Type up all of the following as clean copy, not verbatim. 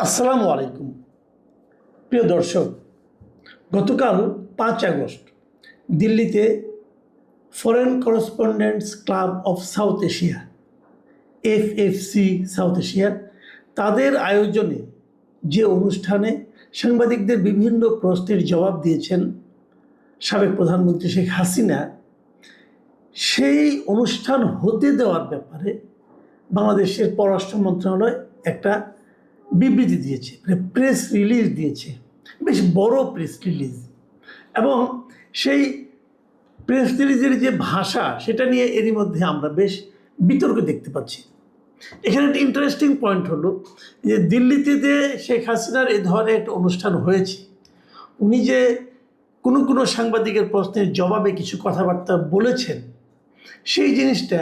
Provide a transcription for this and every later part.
আসসালামু আলাইকুম প্রিয় দর্শক। গতকাল 5 আগস্ট দিল্লিতে foreign correspondents club of south Asia FFC south Asia তাদের আয়োজনে যে অনুষ্ঠানে সাংবাদিকদের বিভিন্ন প্রশ্নের জবাব দিয়েছেন সাবেক প্রধানমন্ত্রী শেখ হাসিনা, সেই অনুষ্ঠান হতে দেওয়ার ব্যাপারে বাংলাদেশের পররাষ্ট্র মন্ত্রণালয় একটা বিবৃতি দিয়েছে, প্রেস রিলিজ দিয়েছে, বেশ বড় প্রেস রিলিজ। এবং সেই প্রেস রিলিজের যে ভাষা সেটা নিয়ে এরই মধ্যে আমরা বেশ বিতর্ক দেখতে পাচ্ছি। এখানে একটা ইন্টারেস্টিং পয়েন্ট হলো যে দিল্লিতে যে শেখ হাসিনার এ ধরনের একটা অনুষ্ঠান হয়েছে, উনি যে কোনো সাংবাদিকের প্রশ্নের জবাবে কিছু কথাবার্তা বলেছেন, সেই জিনিসটা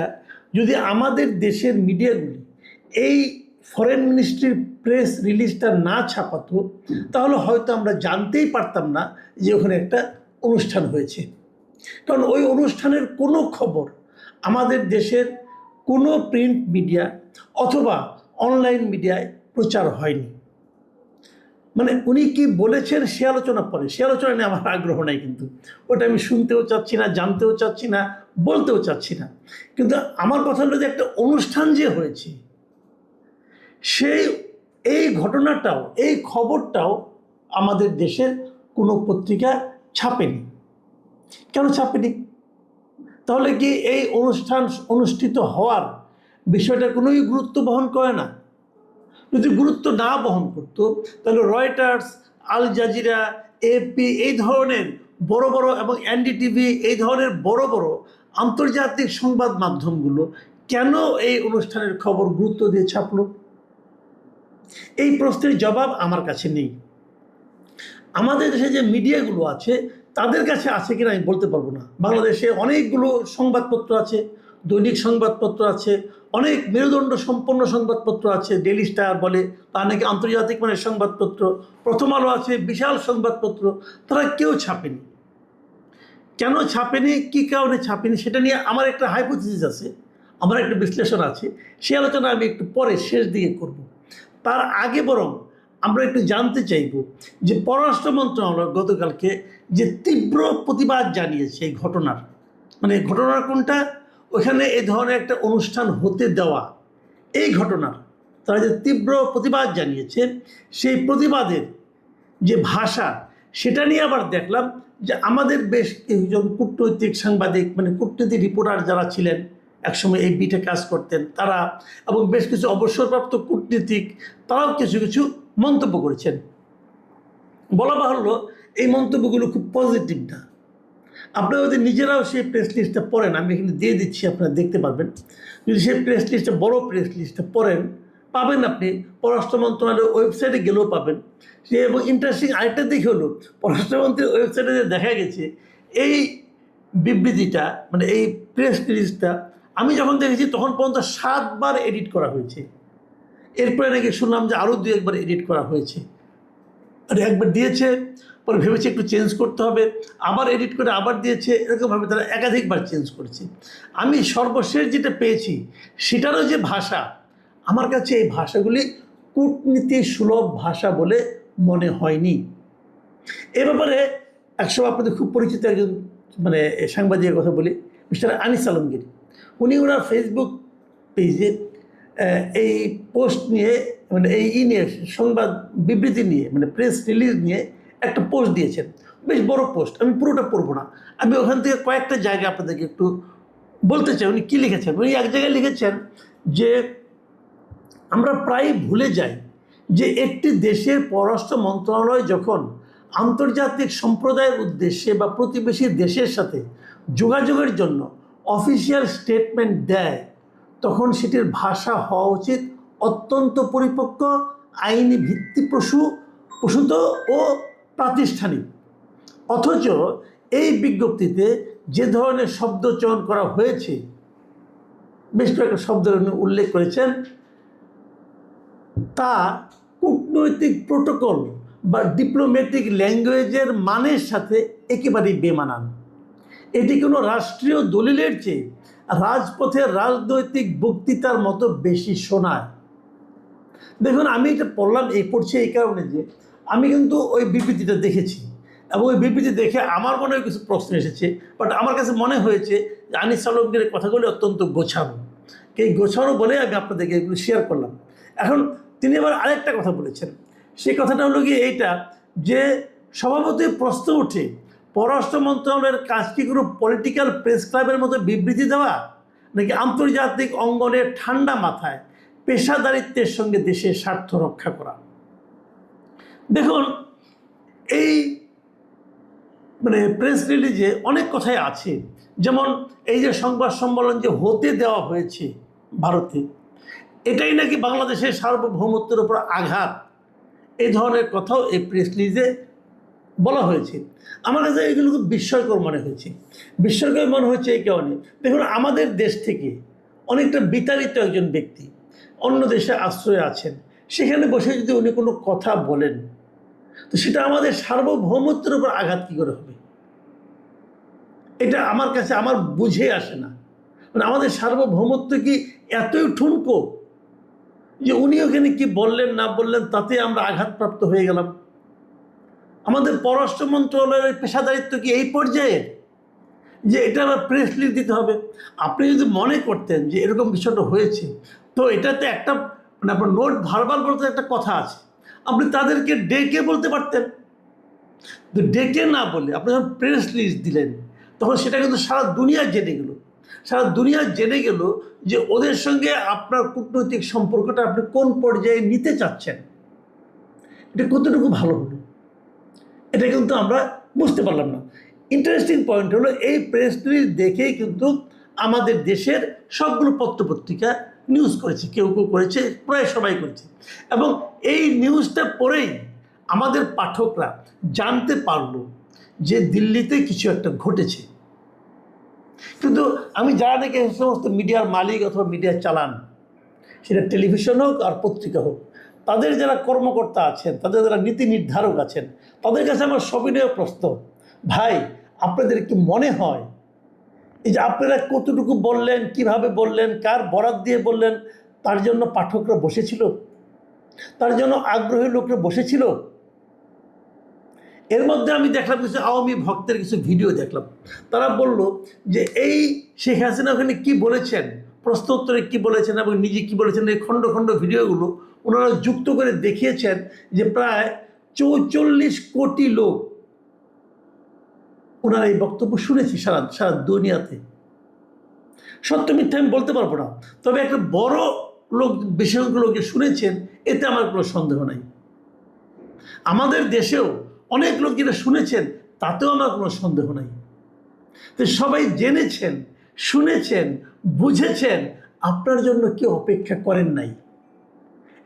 যদি আমাদের দেশের মিডিয়াগুলি এই ফরেন মিনিস্ট্রির প্রেস রিলিজটা না ছাপাতো, তাহলে হয়তো আমরা জানতেই পারতাম না যে ওখানে একটা অনুষ্ঠান হয়েছে। কারণ ওই অনুষ্ঠানের কোনো খবর আমাদের দেশের কোনো প্রিন্ট মিডিয়া অথবা অনলাইন মিডিয়ায় প্রচার হয়নি। মানে উনি কি বলেছেন সে আলোচনা পরে, সে আলোচনা নিয়ে আমার আগ্রহ নাই, কিন্তু ওটা আমি শুনতেও চাচ্ছি না, জানতেও চাচ্ছি না, বলতেও চাচ্ছি না। কিন্তু আমার কথা হলো যে একটা অনুষ্ঠান যে হয়েছে, এই ঘটনাটাও, এই খবরটাও আমাদের দেশের কোনো পত্রিকা ছাপেনি। কেন ছাপেনি? তাহলে কি এই অনুষ্ঠান অনুষ্ঠিত হওয়ার বিষয়টা কোনোই গুরুত্ব বহন করে না? যদি গুরুত্ব না বহন করতো, তাহলে রয়টার্স, আল জাজিরা, এপি এই ধরনের বড় বড় এবং এনডিটিভি এই ধরনের বড় বড় আন্তর্জাতিক সংবাদ মাধ্যমগুলো কেন এই অনুষ্ঠানের খবর গুরুত্ব দিয়ে ছাপলো? এই প্রশ্নের জবাব আমার কাছে নেই। আমাদের দেশে যে মিডিয়াগুলো আছে তাদের কাছে আছে কিনা আমি বলতে পারবো না। বাংলাদেশে অনেকগুলো সংবাদপত্র আছে, দৈনিক সংবাদপত্র আছে, অনেক মেরুদণ্ড সম্পন্ন সংবাদপত্র আছে, ডেইলি স্টার বলে, তার নাকি আন্তর্জাতিক মানের সংবাদপত্র, প্রথম আলো আছে, বিশাল সংবাদপত্র, তারা কেউ ছাপেনি। কেন ছাপেনি, কী কারণে ছাপেনি, সেটা নিয়ে আমার একটা হাইপোথিসিস আছে, আমার একটা বিশ্লেষণ আছে। সেই আলোচনা আমি একটু পরে শেষ দিকে করব। তার আগে বরং আমরা একটু জানতে চাইব যে পররাষ্ট্র মন্ত্রণালয় গতকালকে যে তীব্র প্রতিবাদ জানিয়েছে এই ঘটনার, মানে ঘটনার কোনটা, ওখানে এ ধরনের একটা অনুষ্ঠান হতে দেওয়া, এই ঘটনার তারা যে তীব্র প্রতিবাদ জানিয়েছে, সেই প্রতিবাদের যে ভাষা সেটা নিয়ে আবার দেখলাম যে আমাদের বেশ কিছুজন কূটনৈতিক সাংবাদিক, মানে কূটনৈতিক রিপোর্টার যারা ছিলেন, একসময় এই বিটে কাজ করতেন তারা, এবং বেশ কিছু অবসরপ্রাপ্ত কূটনীতিক, তারাও কিছু কিছু মন্তব্য করেছেন। বলা বাহুল্য এই মন্তব্যগুলো খুব পজিটিভ না। আপনারা যদি নিজেরাও সেই প্রেস লিস্টটা পড়েন, আমি এখানে দিয়ে দিচ্ছি, আপনারা দেখতে পারবেন। যদি সেই প্রেস লিস্টটা, বড় প্রেস লিস্টটা পড়েন, পাবেন আপনি পররাষ্ট্র মন্ত্রণালয়ের ওয়েবসাইটে গেলেও পাবেন। সে এবং ইন্টারেস্টিং আরেকটা দিক হলো, পররাষ্ট্রমন্ত্রীর ওয়েবসাইটে যে দেখা গেছে এই বিবৃতিটা, মানে এই প্রেস রিলিজটা আমি যখন দেখেছি তখন পর্যন্ত 7বার এডিট করা হয়েছে। এরপরে নাকি শুনলাম যে আরও 2-1বার এডিট করা হয়েছে। আর একবার দিয়েছে, পরে ভেবেছে একটু চেঞ্জ করতে হবে, আবার এডিট করে আবার দিয়েছে, এরকমভাবে তারা একাধিকবার চেঞ্জ করেছে। আমি সর্বশেষ যেটা পেয়েছি সেটারও যে ভাষা, আমার কাছে এই ভাষাগুলি কূটনীতি সুলভ ভাষা বলে মনে হয়নি। এ ব্যাপারে একসময় আপনাদের খুব পরিচিত একজন মানে সাংবাদিকের কথা বলি, মিস্টার আনিস আলমগীর, উনি ওনার ফেসবুক পেজে এই পোস্ট নিয়ে, মানে এই নিয়ে, সংবাদ বিবৃতি নিয়ে, মানে প্রেস রিলিজ নিয়ে একটা পোস্ট দিয়েছেন, বেশ বড় পোস্ট। আমি পুরোটা পড়বো না, আমি ওখান থেকে কয়েকটা জায়গা আপনাদেরকে একটু বলতে চাই উনি কী লিখেছেন। উনি এক জায়গায় লিখেছেন যে আমরা প্রায় ভুলে যাই যে একটি দেশের পররাষ্ট্র মন্ত্রণালয় যখন আন্তর্জাতিক সম্প্রদায়ের উদ্দেশ্যে বা প্রতিবেশী দেশের সাথে যোগাযোগের জন্য অফিসিয়াল স্টেটমেন্ট দেয়, তখন সেটির ভাষা হওয়া উচিত অত্যন্ত পরিপক্ক, আইনি ভিত্তিপ্রসূত ও প্রাতিষ্ঠানিক। অথচ এই বিজ্ঞপ্তিতে যে ধরনের শব্দ চয়ন করা হয়েছে, বেশ কয়েকটা শব্দের উল্লেখ করেছেন, তা কূটনৈতিক প্রোটোকল বা ডিপ্লোম্যাটিক ল্যাঙ্গুয়েজের মানের সাথে একেবারেই বেমানান। এটি কোনো রাষ্ট্রীয় দলিলের চেয়ে রাজপথের রাজনৈতিক বক্তৃতার মতো বেশি শোনায়। দেখুন, আমি এটা পড়লাম, পড়ছি এই কারণে যে আমি কিন্তু ওই বিবৃতিটা দেখেছি, এবং ওই বিবৃতি দেখে আমার মনে কিছু প্রশ্ন এসেছে। বাট আমার কাছে মনে হয়েছে যে আনিস আলমগীরের কথাগুলি অত্যন্ত গোছানো, এই গোছানো বলে আমি আপনাদেরকে এগুলো শেয়ার করলাম। এখন তিনি আবার আরেকটা কথা বলেছেন, সেই কথাটা হলো গিয়ে এইটা যে স্বভাবতই প্রশ্ন ওঠে, পররাষ্ট্র মন্ত্রণালয়ের কাজ কি কোনো পলিটিক্যাল প্রেস ক্লাবের মতো বিবৃতি দেওয়া, নাকি আন্তর্জাতিক অঙ্গনে ঠান্ডা মাথায় পেশাদারিত্বের সঙ্গে দেশের স্বার্থ রক্ষা করা। দেখুন, এই প্রেস রিলিজে অনেক কথাই আছে, যেমন এই যে সংবাদ সম্মেলন যে হতে দেওয়া হয়েছে ভারতে, এটাই নাকি বাংলাদেশের সার্বভৌমত্বের উপর আঘাত, এই ধরনের কথাও এই প্রেস রিলিজে বলা হয়েছে। আমার কাছে এগুলো খুব বিস্ময়কর মনে হয়েছে। বিস্ময়কর মনে হচ্ছে এই কারণে, দেখুন, আমাদের দেশ থেকে অনেকটা বিতাড়িত একজন ব্যক্তি অন্য দেশে আশ্রয়ে আছেন, সেখানে বসে যদি উনি কোনো কথা বলেন, তো সেটা আমাদের সার্বভৌমত্বের উপর আঘাত কী করে হবে? এটা আমার কাছে আমার বুঝে আসে না। আমাদের সার্বভৌমত্ব কি এতই ঠুনকো যে উনি ওখানে কি বললেন না বললেন তাতে আমরা আঘাতপ্রাপ্ত হয়ে গেলাম? আমাদের পররাষ্ট্র মন্ত্রণালয়ের পেশাদারিত্ব কি এই পর্যায়ে যে এটা আবার প্রেস রিলিজ দিতে হবে? আপনি যদি মনে করতেন যে এরকম বিষয়টা হয়েছে, তো এটাতে একটা আপনার নোট ভারবাল বলতে একটা কথা আছে, আপনি তাদেরকে ডেকে বলতে পারতেন। তো ডেকে না বলে আপনি যখন প্রেস রিলিজ দিলেন, তখন সেটা কিন্তু সারা দুনিয়া জেনে গেল। সারা দুনিয়া জেনে গেল যে ওদের সঙ্গে আপনার কূটনৈতিক সম্পর্কটা আপনি কোন পর্যায়ে নিতে চাচ্ছেন। এটা কতটুকু ভালো হলো, এটা কিন্তু আমরা বুঝতে পারলাম না। ইন্টারেস্টিং পয়েন্ট হলো, এই প্রেস রিলিজ দেখেই কিন্তু আমাদের দেশের সবগুলো পত্রপত্রিকা নিউজ করেছে, কেউ কেউ করেছে, প্রায় সবাই করেছে। এবং এই নিউজটা পড়েই আমাদের পাঠকরা জানতে পারলো যে দিল্লিতে কিছু একটা ঘটেছে। কিন্তু আমি যারা নাকি এই সমস্ত মিডিয়ার মালিক অথবা মিডিয়া চালান, সেটা টেলিভিশন হোক আর পত্রিকা হোক, তাদের যারা কর্মকর্তা আছেন, তাদের যারা নীতি নির্ধারক আছেন, তাদের কাছে আমার সবিনয় প্রশ্ন, ভাই, আপনাদের কি মনে হয় এই যে আপনারা কতটুকু বললেন, কিভাবে বললেন, কার বরাত দিয়ে বললেন, তার জন্য পাঠকরা বসেছিল? তার জন্য আগ্রহী লোকরা বসেছিল? এর মধ্যে আমি দেখলাম কিছু আওয়ামী ভক্তের কিছু ভিডিও দেখলাম, তারা বলল যে এই শেখ হাসিনা ওখানে কী বলেছেন, প্রশ্ন উত্তরে কী বলেছেন এবং নিজে কী বলেছেন, এই খণ্ড খণ্ড ভিডিওগুলো ওনারা যুক্ত করে দেখিয়েছেন যে প্রায় 44 কোটি লোক ওনারা এই বক্তব্য শুনেছি সারা দুনিয়াতে। সত্য মিথ্যা আমি বলতে পারবো না, তবে একটা বড় লোক, বেশি সংখ্যক লোকে শুনেছেন, এতে আমার কোনো সন্দেহ নাই। আমাদের দেশেও অনেক লোক যেটা শুনেছেন, তাতেও আমার কোনো সন্দেহ নাই। তো সবাই জেনেছেন, শুনেছেন, বুঝেছেন, আপনার জন্য কেউ অপেক্ষা করেন নাই।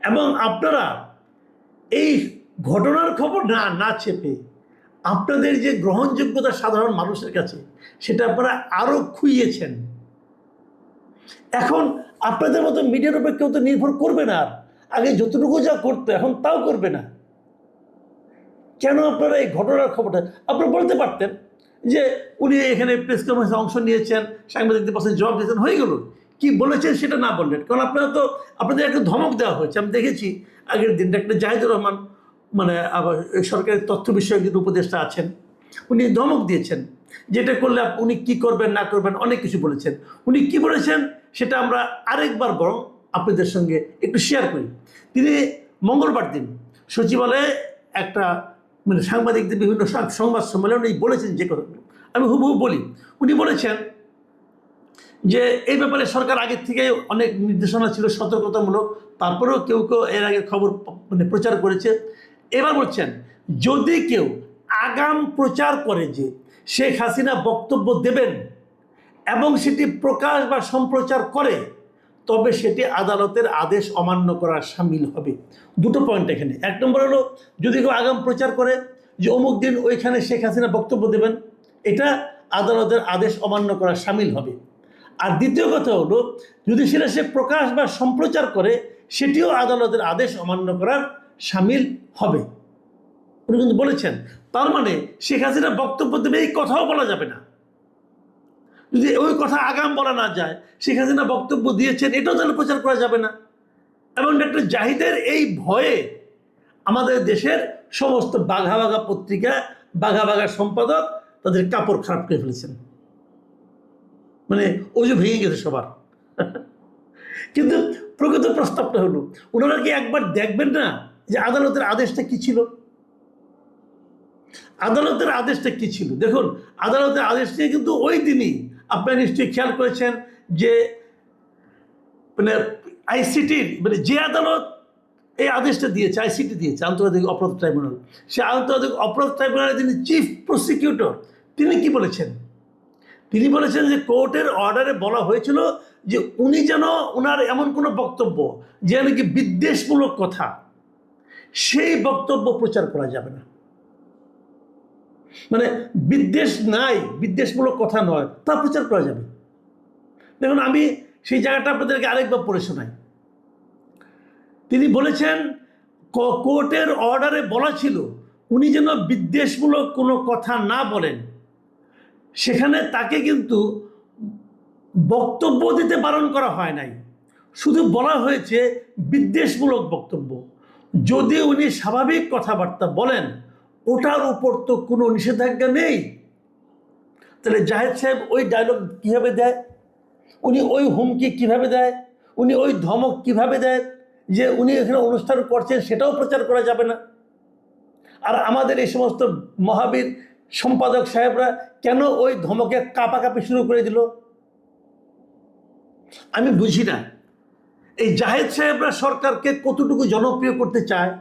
এবং আপনারা এই ঘটনার খবর না চেপে আপনাদের যে গ্রহণযোগ্যতা সাধারণ মানুষের কাছে, সেটা আপনারা আরও খুইয়েছেন। এখন আপনাদের মতো মিডিয়ার উপর কেউ তো নির্ভর করবে না, আর আগে যতটুকু যা করতো এখন তাও করবে না। কেন আপনারা এই ঘটনার খবরটা আপনারা বলতে পারতেন যে উনি এখানে প্রেস কনফারেন্সে অংশ নিয়েছেন, সাংবাদিকদের পাশে জবাব দিয়েছেন, হয়ে গেল। কি বলেছেন সেটা না বললেন, কারণ আপনাদের একটা ধমক দেওয়া হয়েছে। আমি দেখেছি আগের দিন একটা জাহিদুর রহমান, আবার সরকারের তথ্য বিষয়ক যে উপদেষ্টা আছেন, উনি ধমক দিয়েছেন, যেটা করলে উনি কি করবেন না করবেন অনেক কিছু বলেছেন। উনি কি বলেছেন সেটা আমরা আরেকবার বরং আপনাদের সঙ্গে একটু শেয়ার করি। তিনি মঙ্গলবার দিন সচিবালয়ে একটা সাংবাদিকদের বিভিন্ন সংবাদ সম্মেলন উনি বলেছেন যে কথাগুলো আমি হুবহু বলি। উনি বলেছেন যে এই ব্যাপারে সরকার আগের থেকে অনেক নির্দেশনা ছিল সতর্কতামূলক, তারপরেও কেউ কেউ এর আগে খবর প্রচার করেছে। এবার বলছেন, যদি কেউ আগাম প্রচার করে যে শেখ হাসিনা বক্তব্য দেবেন এবং সেটি প্রকাশ বা সম্প্রচার করে, তবে সেটি আদালতের আদেশ অমান্য করার সামিল হবে। দুটো পয়েন্ট এখানে। এক নম্বর হলো, যদি কেউ আগাম প্রচার করে যে অমুক দিন ওইখানে শেখ হাসিনা বক্তব্য দেবেন, এটা আদালতের আদেশ অমান্য করার সামিল হবে। আর দ্বিতীয় কথা হলো, যদি সেটা সে প্রকাশ বা সম্প্রচার করে, সেটিও আদালতের আদেশ অমান্য করার সামিল হবে। উনি কিন্তু বলেছেন, তার মানে শেখ হাসিনা বক্তব্য দেবে এই কথাও বলা যাবে না। যদি ওই কথা আগাম বলা না যায়, শেখ হাসিনা বক্তব্য দিয়েছেন এটাও তাহলে প্রচার করা যাবে না। এবং ডক্টর জাহিদের এই ভয়ে আমাদের দেশের সমস্ত বাঘা বাঘা পত্রিকা, বাঘা বাঘা সম্পাদক তাদের কাপড় খারাপ করে ফেলেছেন, মানে অজু ভেঙে গেছে সবার। কিন্তু প্রকৃত প্রস্তাবটা হলো, ওনারা কি একবার দেখবেন না যে আদালতের আদেশটা কি ছিল? আদালতের আদেশটা কি ছিল? দেখুন, আদালতের আদেশ নিয়ে কিন্তু ওই দিনই আপনারা নিশ্চয়ই খেয়াল করেছেন যে মানে আইসিটির মানে যে আদালত এই আদেশটা দিয়েছে, আইসিটি দিয়েছে, আন্তর্জাতিক অপরাধ ট্রাইব্যুনাল, সে আন্তর্জাতিক অপরাধ ট্রাইব্যুনালের যিনি চিফ প্রসিকিউটর, তিনি কি বলেছেন? তিনি বলেছেন যে কোর্টের অর্ডারে বলা হয়েছিল যে উনি যেন ওনার এমন কোনো বক্তব্য যে নাকি বিদ্বেষমূলক কথা, সেই বক্তব্য প্রচার করা যাবে না। মানে বিদ্বেষ নাই, বিদ্বেষমূলক কথা নয়, তা প্রচার করা যাবে। দেখুন, আমি সেই জায়গাটা আপনাদেরকে আরেকবার পড়ে শোনাই। তিনি বলেছেন কোর্টের অর্ডারে বলা ছিল উনি যেন বিদ্বেষমূলক কোনো কথা না বলেন, সেখানে তাকে কিন্তু বক্তব্য দিতে বারণ করা হয় নাই, শুধু বলা হয়েছে বিদ্বেষমূলক বক্তব্য। যদি উনি স্বাভাবিক কথাবার্তা বলেন, ওটার উপর তো কোনো নিষেধাজ্ঞা নেই। তাহলে জাহেদ সাহেব ওই ডায়লগ কীভাবে দেয়, উনি ওই হুমকি কিভাবে দেয়, উনি ওই ধমক কিভাবে দেয় যে উনি এখানে অনুষ্ঠান করছেন সেটাও প্রচার করা যাবে না? আর আমাদের এই সমস্ত মহাবীর সম্পাদক সাহেবরা কেন ওই ধমকে কাঁপাকাঁপি শুরু করে দিল? আমি বুঝি না এই জাহেদ সাহেবরা সরকারকে কতটুকু জনপ্রিয় করতে চায়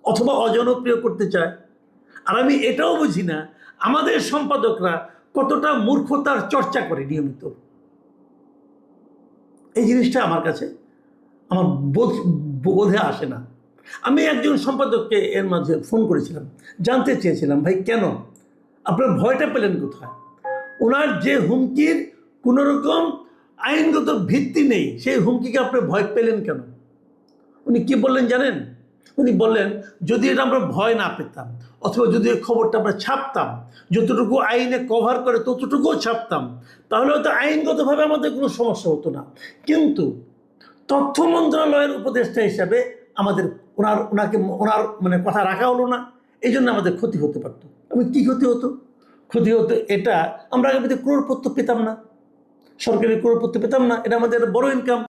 অথবা অজনপ্রিয় করতে চায়। আর আমি এটাও বুঝি না আমাদের সম্পাদকরা কতটা মূর্খতার চর্চা করে নিয়মিত। এই জিনিসটা আমার কাছে আমার বোধে আসে না। আমি একজন সম্পাদককে এর মাঝে ফোন করেছিলাম, জানতে চেয়েছিলাম, ভাই কেন আপনার ভয়টা পেলেন কোথায়? ওনার যে হুমকির কোনোরকম আইনগত ভিত্তি নেই, সেই হুমকিকে আপনি ভয় পেলেন কেন? উনি কি বললেন জানেন? উনি বললেন, যদি এটা আমরা ভয় না পেতাম অথবা যদি এই খবরটা আমরা ছাপতাম, যতটুকু আইনে কভার করে ততটুকুও ছাপতাম, তাহলে হয়তো আইনগতভাবে আমাদের কোনো সমস্যা হতো না। কিন্তু তথ্য মন্ত্রণালয়ের উপদেষ্টা হিসাবে আমাদের ওনাকে মানে কথা রাখা হলো না, এই জন্য আমাদের ক্ষতি হতে পারতো। কি ক্ষতি হতো? ক্ষতি হতো এটা, আমরা আগামীতে ক্রোড়পত্র পেতাম না, সরকারি ক্রোড়পত্র পেতাম না, এটা আমাদের বড় ইনকাম।